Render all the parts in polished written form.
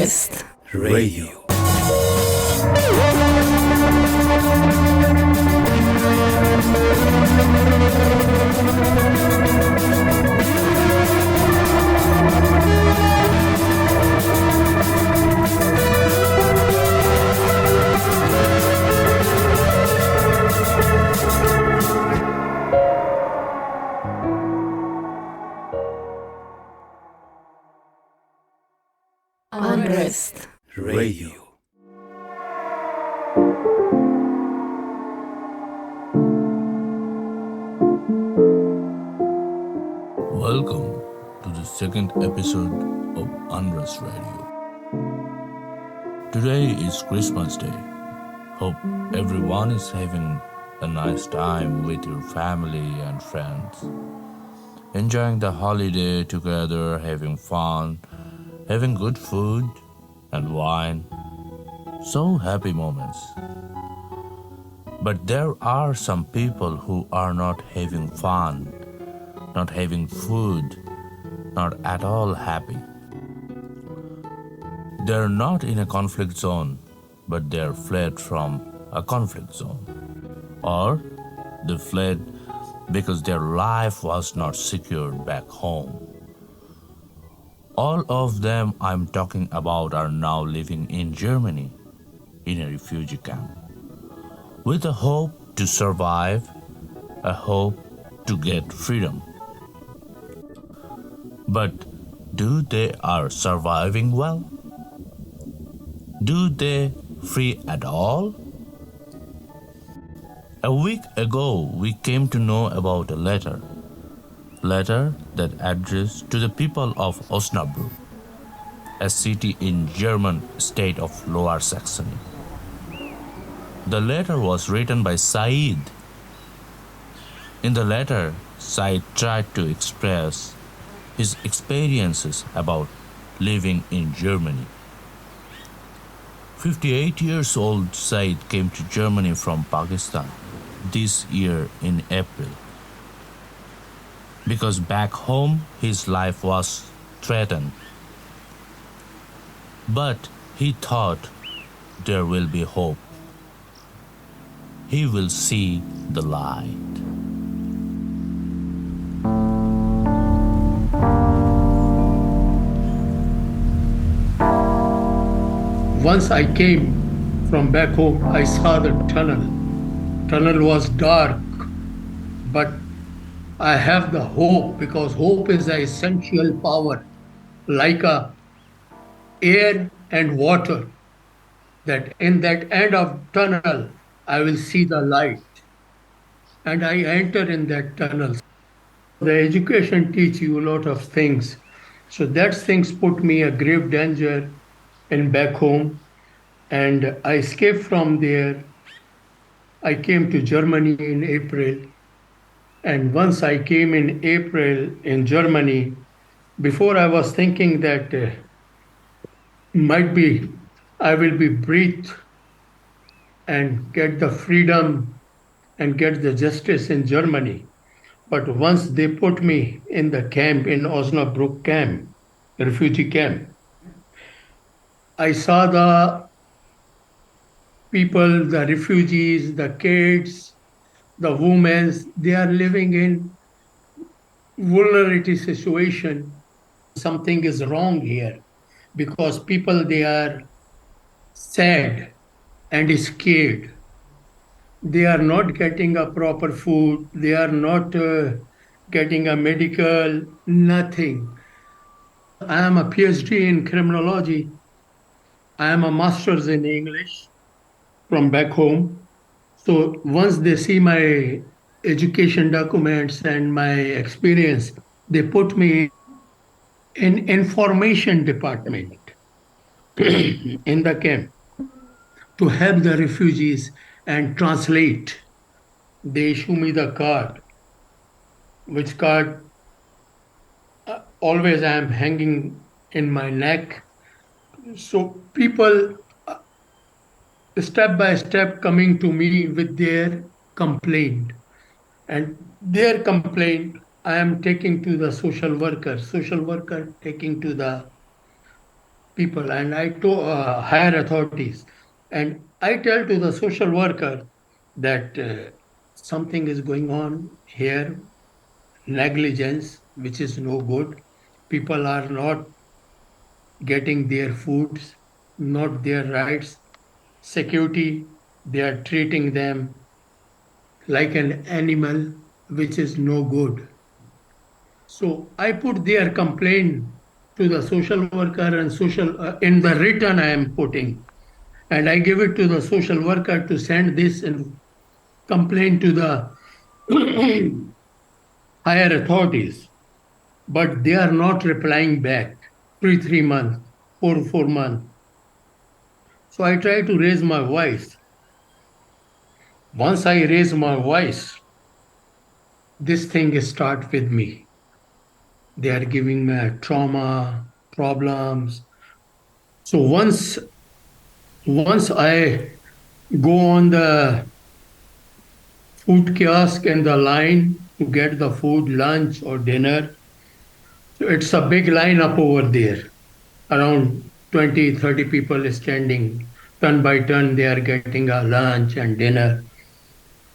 Unrest Radio. Unrest Radio. Welcome to the second episode of Unrest Radio. Today is Christmas Day. Hope everyone is having a nice time with your family and friends, enjoying the holiday together, having fun, having good food and wine. So happy moments. But there are some people who are not having fun, not having food, not at all happy. They're not in a conflict zone, but they're fled from a conflict zone. Or they fled because their life was not secured back home. All of them I'm talking about are now living in Germany, in a refugee camp, with a hope to survive, a hope to get freedom. But do they are surviving well? Do they free at all? A week ago, we came to know about a letter that addressed to the people of Osnabrück, a city in German state of Lower Saxony. The letter was written by Said. In the letter, Said tried to express his experiences about living in Germany. 58 years old Said came to Germany from Pakistan this year in April, because back home his life was threatened. But he thought there will be hope. He will see the light. Once I came from back home, I saw the tunnel. Tunnel was dark, but I have the hope, because hope is an essential power, like a air and water, that in that end of tunnel, I will see the light. And I enter in that tunnel. The education teach you a lot of things. So that things put me a grave danger in back home. And I escaped from there. I came to Germany in April. And once I came in April in Germany, before I was thinking that might be I will be breathed and get the freedom and get the justice in Germany. But once they put me in the camp, in Osnabrück camp, refugee camp, I saw the people, the refugees, the kids, the women, they are living in vulnerability situation. Something is wrong here, because people, they are sad and scared. They are not getting a proper food. They are not getting a medical, nothing. I am a PhD in criminology. I am a master's in English from back home. So once they see my education documents and my experience, they put me in information department in the camp to help the refugees and translate. They issue me the card, which card always I am hanging in my neck. So people step by step coming to me with their complaint. And their complaint I am taking to the social worker taking to the people, and I to higher authorities, and I tell to the social worker that something is going on here, negligence, which is no good. People are not getting their foods, not their rights. Security, they are treating them like an animal, which is no good. So I put their complaint to the social worker and social in the written I am putting, and I give it to the social worker to send this and complaint to the higher authorities, but they are not replying back. 3 months, 4 months. So I try to raise my voice. Once I raise my voice, this thing start with me. They are giving me trauma, problems. So once I go on the food kiosk and the line to get the food, lunch or dinner, so it's a big line up over there. Around 20, 30 people standing. Turn by turn, they are getting a lunch and dinner.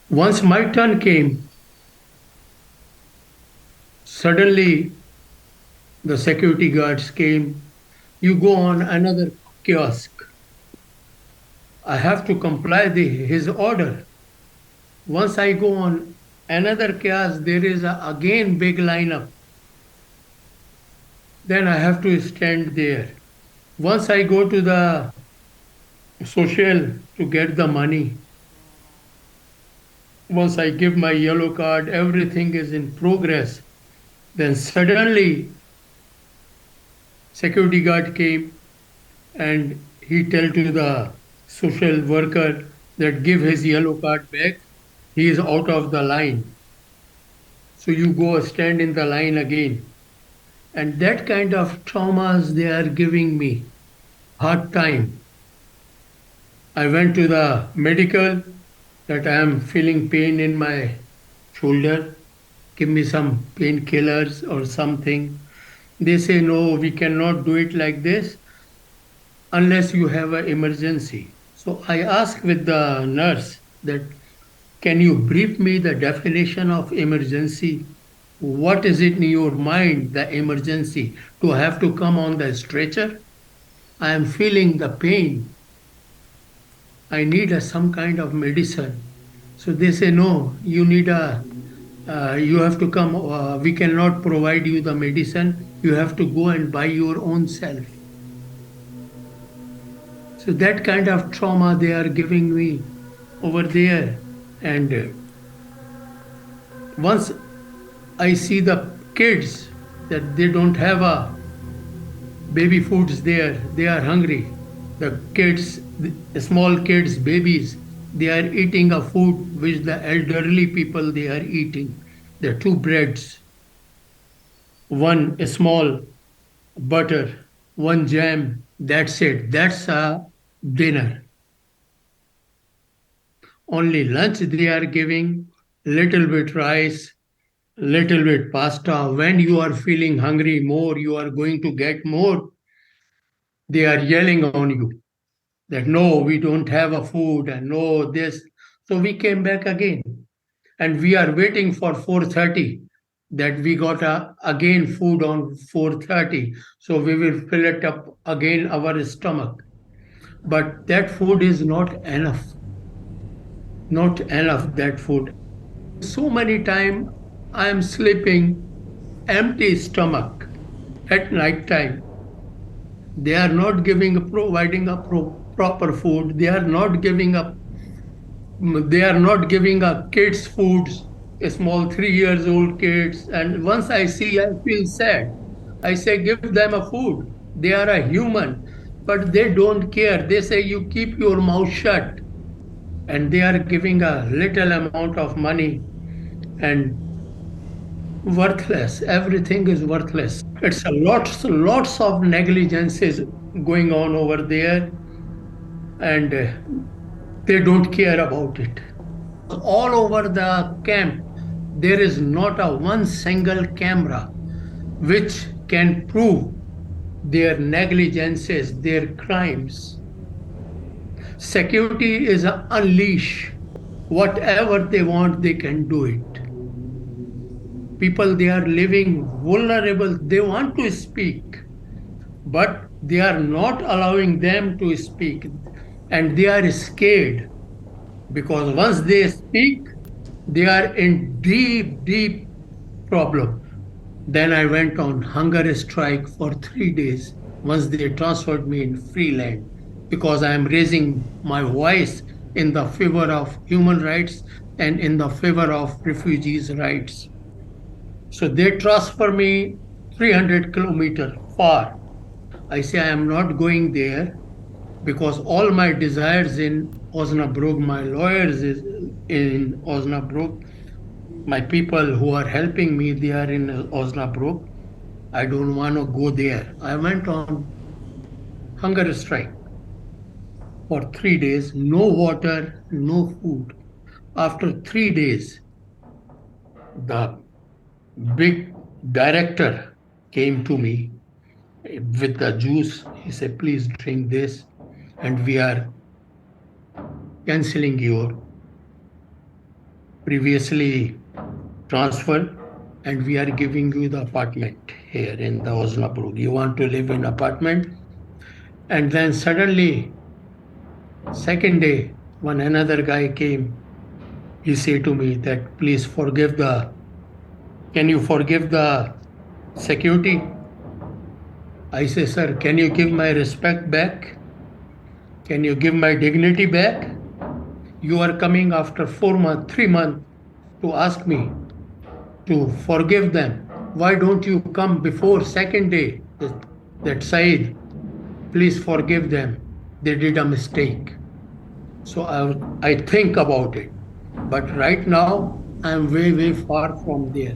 Once my turn came, suddenly the security guards came. You go on another kiosk. I have to comply his order. Once I go on another kiosk, there is again big lineup. Then I have to stand there. Once I go to the social to get the money, once I give my yellow card, everything is in progress. Then suddenly security guard came and he tell to the social worker that give his yellow card back. He is out of the line. So you go stand in the line again. And that kind of traumas they are giving me. Hard time. I went to the medical that I am feeling pain in my shoulder. Give me some painkillers or something. They say, no, we cannot do it like this unless you have an emergency. So I asked with the nurse that, can you brief me the definition of emergency? What is it in your mind, the emergency, to have to come on the stretcher? I am feeling the pain. I need some kind of medicine. So they say, no, you have to come. We cannot provide you the medicine. You have to go and buy your own self. So that kind of trauma they are giving me over there. And once I see the kids that they don't have a baby foods there, they are hungry. The kids, the small kids, babies, they are eating a food which the elderly people they are eating. The two breads, one small butter, one jam. That's it. That's a dinner. Only lunch they are giving, little bit rice, little bit pasta. When you are feeling hungry more, you are going to get more. They are yelling on you that no, we don't have a food and no this. So we came back again, and we are waiting for 4:30 that we got again food on 4:30. So we will fill it up again our stomach. But that food is not enough. Not enough that food. So many times I am sleeping empty stomach at night time. They are not providing a proper food. They are not giving a kids foods, a small 3 years old kids. And once I see, I feel sad. I say, give them a food. They are a human, but they don't care. They say, you keep your mouth shut. And they are giving a little amount of money and worthless. Everything is worthless. It's a lots of negligences going on over there, and they don't care about it. All over the camp, there is not a one single camera which can prove their negligences, their crimes. Security is a unleash. Whatever they want, they can do it. People, they are living vulnerable. They want to speak, but they are not allowing them to speak. And they are scared because once they speak, they are in deep, deep problem. Then I went on hunger strike for 3 days once they transferred me in free land because I am raising my voice in the favor of human rights and in the favor of refugees' rights. So they transfer me 300 kilometers far. I say I am not going there because all my desires in Osnabrück, my lawyers is in Osnabrück, my people who are helping me, they are in Osnabrück. I don't want to go there. I went on hunger strike for 3 days, no water, no food. After 3 days, the big director came to me with the juice. He said, please drink this, and we are canceling your previously transfer, and we are giving you the apartment here in the Osnabrück. You want to live in apartment? And then suddenly, second day, when another guy came, he said to me that please can you forgive the security? I say, sir, can you give my respect back? Can you give my dignity back? You are coming after 4 months, 3 months to ask me to forgive them. Why don't you come before second day that Said, please forgive them. They did a mistake. So I think about it. But right now, I'm way, way far from there.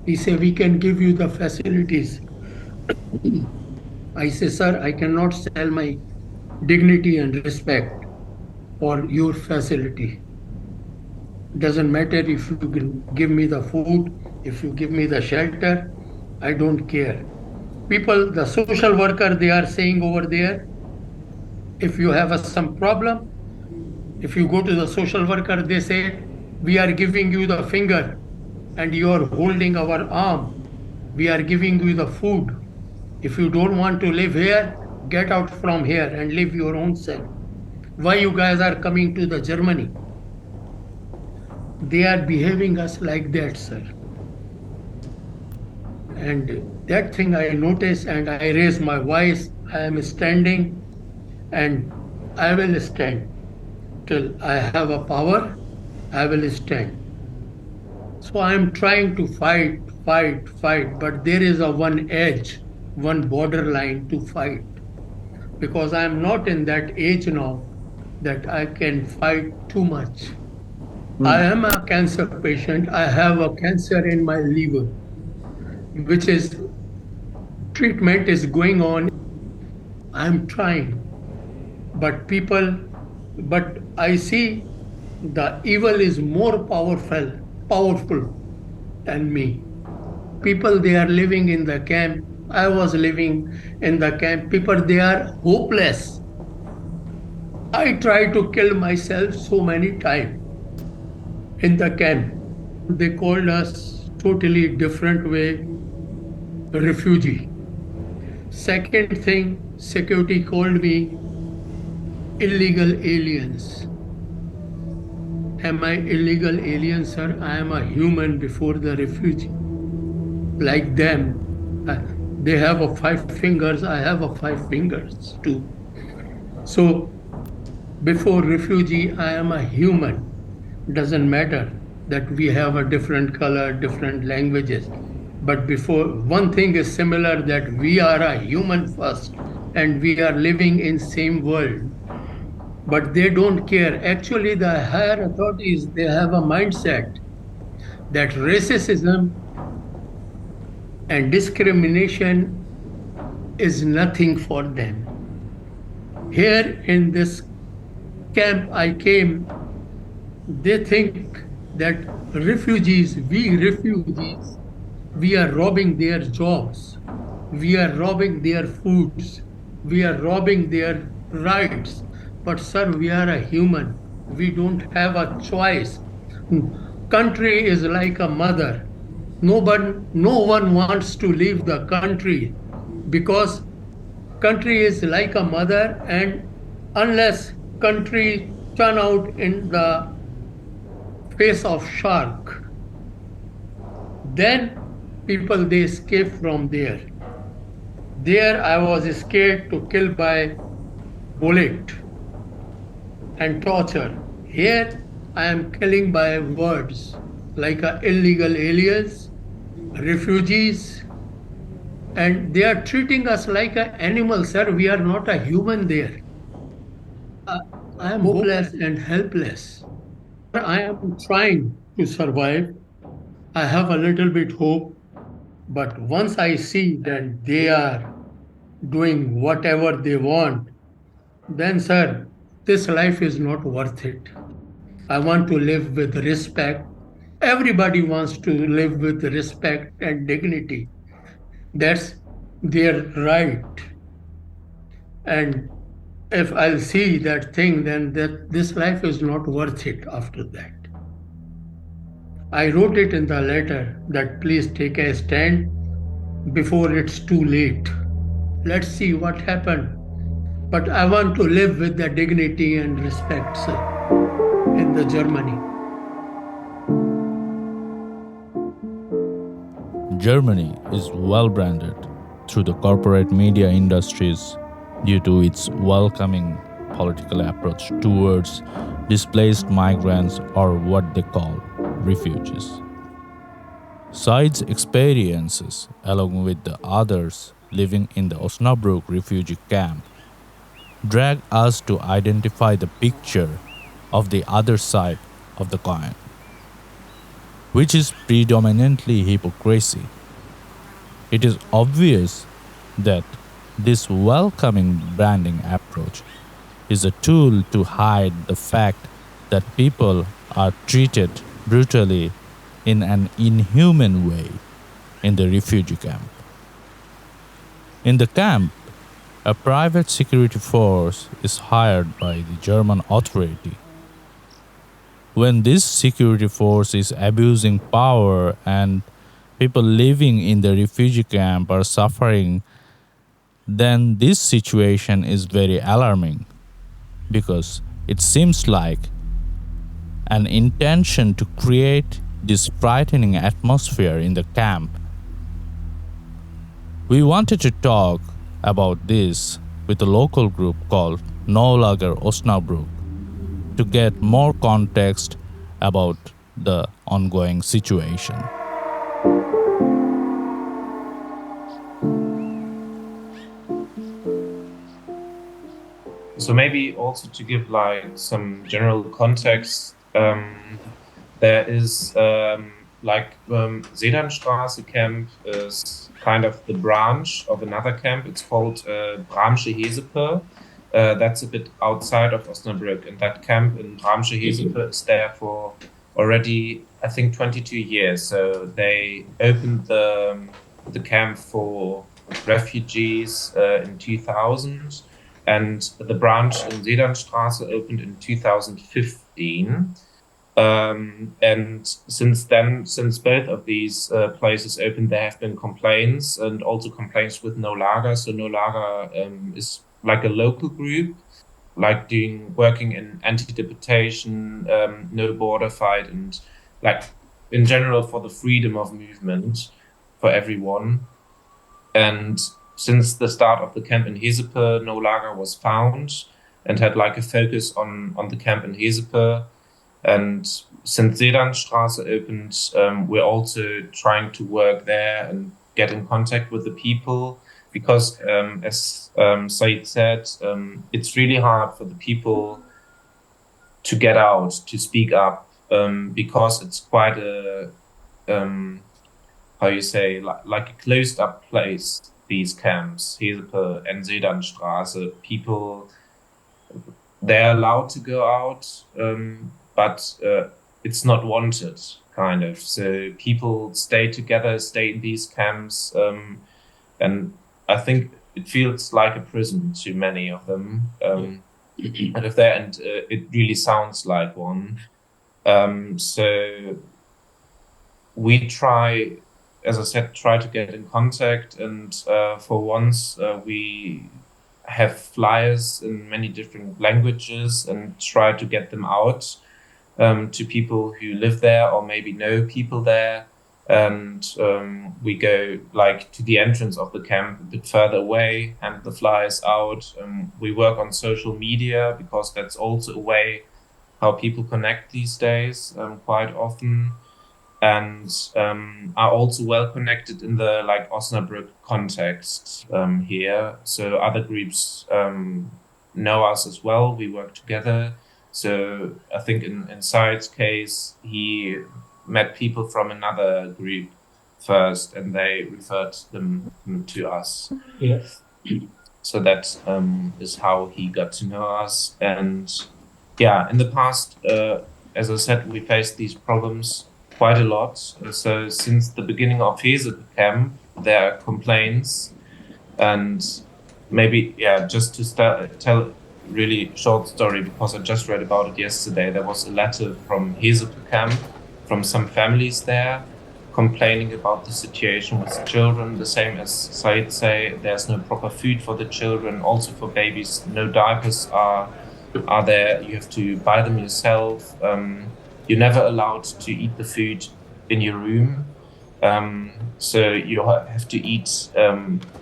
He said, we can give you the facilities. I say, sir, I cannot sell my dignity and respect for your facility. Doesn't matter if you give me the food, if you give me the shelter, I don't care. People, the social worker, they are saying over there, if you have some problem, if you go to the social worker, they say, we are giving you the finger and you are holding our arm. We are giving you the food. If you don't want to live here, get out from here and live your own self. Why you guys are coming to the Germany? They are behaving us like that, sir. And that thing I notice and I raise my voice. I am standing and I will stand till I have a power. I will stand. So I am trying to fight, but there is a one edge, one borderline to fight. Because I am not in that age now that I can fight too much. I am a cancer patient. I have a cancer in my liver, which is treatment is going on. I'm trying, but I see the evil is more powerful than me. People, they are living in the camp. I was living in the camp. People, they are hopeless. I tried to kill myself so many times in the camp. They called us totally different way, refugee. Second thing, security called me illegal aliens. Am I illegal alien, sir? I am a human before the refugee. Like them. They have a 5 fingers, I have a 5 fingers too. So before refugee, I am a human. Doesn't matter that we have a different color, different languages. But before, one thing is similar, that we are a human first and we are living in same world. But they don't care. Actually, the higher authorities, they have a mindset that racism and discrimination is nothing for them. Here in this camp I came, they think that refugees, we are robbing their jobs. we are robbing their foods, we are robbing their rights. But, sir, we are a human. We don't have a choice. Country is like a mother. No one wants to leave the country because country is like a mother, and unless country turn out in the face of shark, then people they escape from there. There I was scared to kill by bullet and torture. Here I am killing by words like illegal aliens, refugees, and they are treating us like an animal, sir. We are not a human there. Uh, I am hopeless and helpless. I am trying to survive. I have a little bit hope, but once I see that they are doing whatever they want, then, sir, this life is not worth it. I want to live with respect. Everybody wants to live with respect and dignity. That's their right. And if I'll see that thing, then that this life is not worth it after that. I wrote it in the letter that please take a stand before it's too late. Let's see what happened. But I want to live with the dignity and respect, sir, in the Germany. Germany is well branded through the corporate media industries due to its welcoming political approach towards displaced migrants, or what they call refugees. Said's experiences, along with the others living in the Osnabrück refugee camp, drag us to identify the picture of the other side of the coin, which is predominantly hypocrisy. It is obvious that this welcoming branding approach is a tool to hide the fact that people are treated brutally in an inhuman way in the refugee camp. In the camp, a private security force is hired by the German authority. When this security force is abusing power and people living in the refugee camp are suffering, then this situation is very alarming because it seems like an intention to create this frightening atmosphere in the camp. We wanted to talk about this with a local group called No Lager Osnabrück to get more context about the ongoing situation. So maybe also to give like some general context, there is Sedanstraße camp is kind of the branch of another camp. It's called Bramsche Hesepe. That's a bit outside of Osnabrück, and that camp in Bramsche Hesepe is there for already, I think, 22 years. So they opened the camp for refugees in 2000, and the branch in Sedanstraße opened in 2015. And since then, since both of these places opened, there have been complaints, and also complaints with No Lager. So No Lager is like a local group, like working in anti-deportation, no border fight, and like in general for the freedom of movement for everyone. And since the start of the camp in Hesepe, No Lager was found and had like a focus on the camp in Hesepe. And since Sedanstraße opened, we're also trying to work there and get in contact with the people, because as Said said, it's really hard for the people to get out, to speak up, because it's quite a, like a closed up place, these camps, Hesepe and Sedanstraße. People, they're allowed to go out, but it's not wanted, kind of. So people stay together, stay in these camps, and I think it feels like a prison to many of them. And if they're, and it really sounds like one. So we try, as I said, try to get in contact, and for once we have flyers in many different languages and try to get them out to people who live there or maybe know people there. And we go like to the entrance of the camp a bit further away and the flyers out. We work on social media because that's also a way how people connect these days quite often, and are also well connected in the like Osnabrück context here. So other groups know us as well. We work together. So I think in Said's case, he met people from another group first, and they referred them to us. Yes. So that is how he got to know us. And yeah, in the past, as I said, we faced these problems quite a lot. So since the beginning of Hese camp, there are complaints, and maybe just to tell a really short story, because I just read about it yesterday. There was a letter from Hese camp from some families there complaining about the situation with children, the same as Said say, there's no proper food for the children, also for babies, no diapers are there, you have to buy them yourself. You're never allowed to eat the food in your room. So you have to eat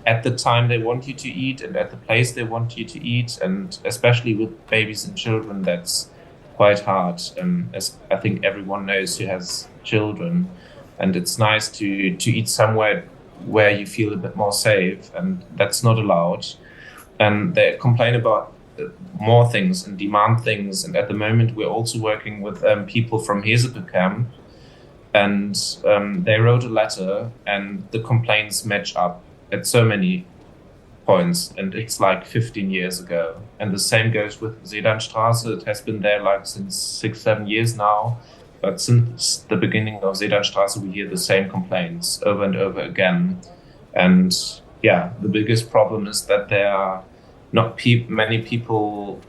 at the time they want you to eat and at the place they want you to eat. And especially with babies and children, that's quite hard. As I think everyone knows who has children. And it's nice to eat somewhere where you feel a bit more safe, and that's not allowed. And they complain about more things and demand things. And at the moment, we're also working with people from Hese camp, and they wrote a letter, and the complaints match up at so many points, and it's like 15 years ago. And the same goes with Sedanstraße. It has been there like since 6-7 years now. But since the beginning of Sedanstraße, we hear the same complaints over and over again. And yeah, the biggest problem is that there are not many people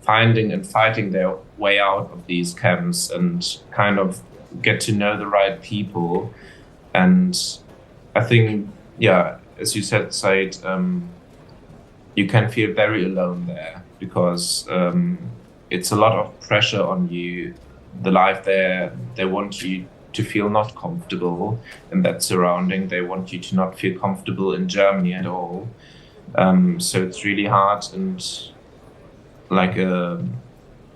finding and fighting their way out of these camps and kind of get to know the right people. And I think, as you said, Said, you can feel very alone there because it's a lot of pressure on you. The life there, they want you to feel not comfortable in that surrounding. They want you to not feel comfortable in Germany at all. So it's really hard and like a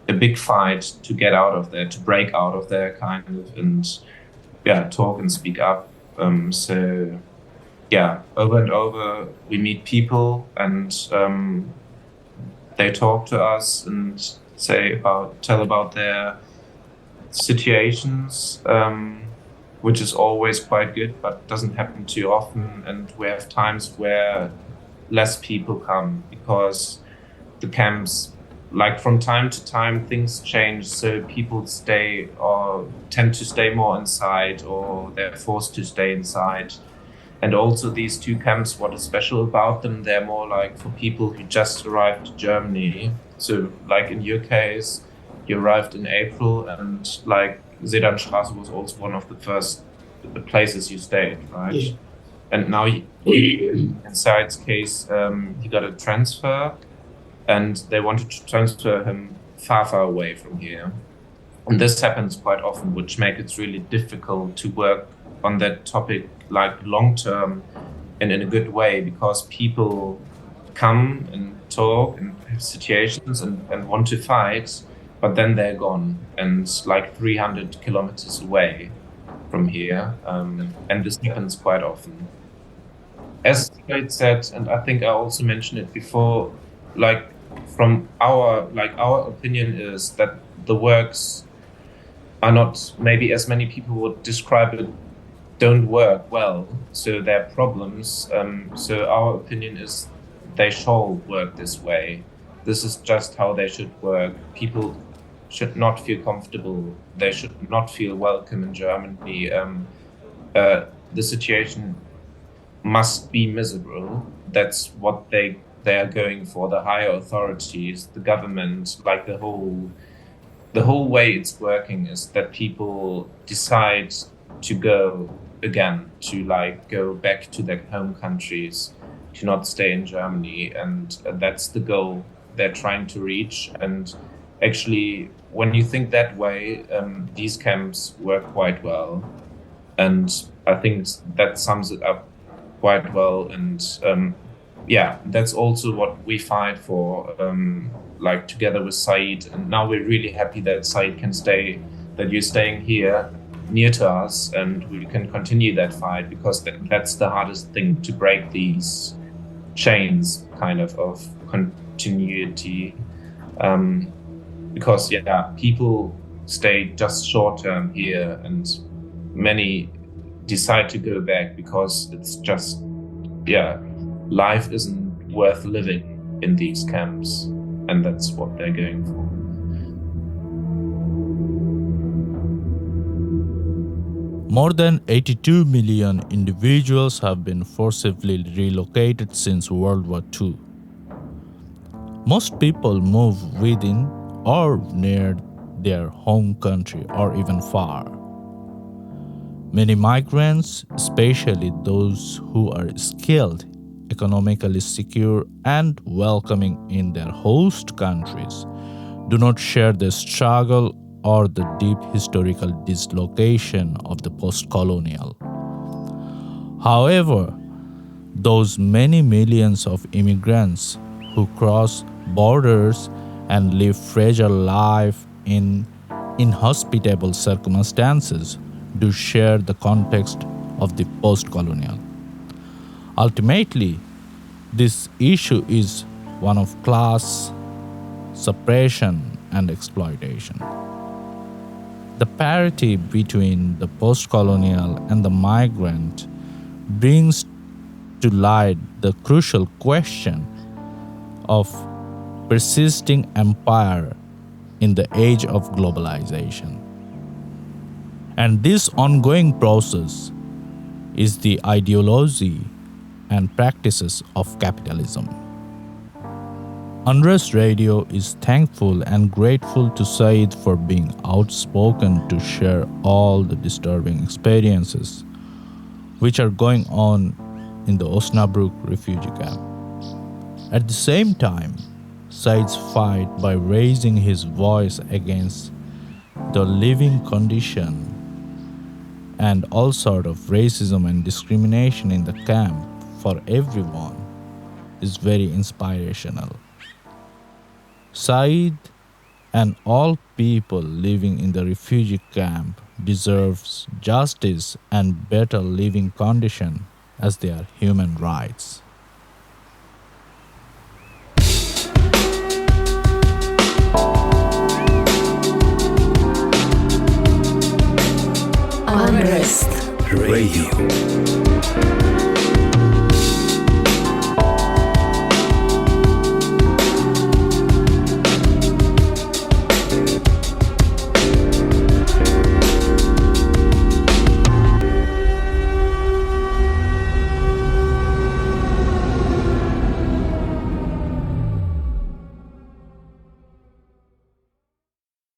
big fight to get out of there, to break out of there kind of, and talk and speak up. So over and over we meet people, and they talk to us and tell about their situations, which is always quite good, but doesn't happen too often. And we have times where less people come because the camps, like from time to time, things change. So people stay or tend to stay more inside, or they're forced to stay inside. And also these two camps, what is special about them, they're more like for people who just arrived to Germany. So like in your case, you arrived in April, and like Sedanstraße was also one of the first places you stayed, right? Yeah. And now in Said's case, he got a transfer, and they wanted to transfer him far away from here. And this happens quite often, which makes it really difficult to work on that topic like long term and in a good way, because people come and talk and have situations and want to fight, but then they're gone and like 300 kilometers away from here. And this happens quite often. As I said, and I think I also mentioned it before, like from our opinion is that the works are not, maybe as many people would describe it, don't work well. So there are problems. So our opinion is they shall work this way. This is just how they should work. People should not feel comfortable. They should not feel welcome in Germany. The situation must be miserable, that's what they are going for, the higher authorities, the government, like the whole way it's working is that people decide to go again, to like go back to their home countries, to not stay in Germany, and that's the goal they're trying to reach. And actually, when you think that way, these camps work quite well, and I think that sums it up quite well. And yeah, that's also what we fight for, like together with Said. And now we're really happy that Said can stay, that you're staying here near to us, and we can continue that fight, because that's the hardest thing, to break these chains kind of continuity. Because yeah, people stay just short term here, and many decide to go back because it's just, yeah, life isn't worth living in these camps, and that's what they're going for. More than 82 million individuals have been forcibly relocated since World War II. Most people move within or near their home country or even far. Many migrants, especially those who are skilled, economically secure, and welcoming in their host countries, do not share the struggle or the deep historical dislocation of the post-colonial. However, those many millions of immigrants who cross borders and live fragile life in inhospitable circumstances do share the context of the post-colonial. Ultimately, this issue is one of class, suppression, and exploitation. The parity between the post-colonial and the migrant brings to light the crucial question of persisting empire in the age of globalization. And this ongoing process is the ideology and practices of capitalism. Unrest Radio is thankful and grateful to Said for being outspoken to share all the disturbing experiences which are going on in the Osnabrück refugee camp. At the same time, Said's fight by raising his voice against the living condition and all sort of racism and discrimination in the camp for everyone is very inspirational. Said and all people living in the refugee camp deserves justice and better living condition as their human rights. Unrest Radio.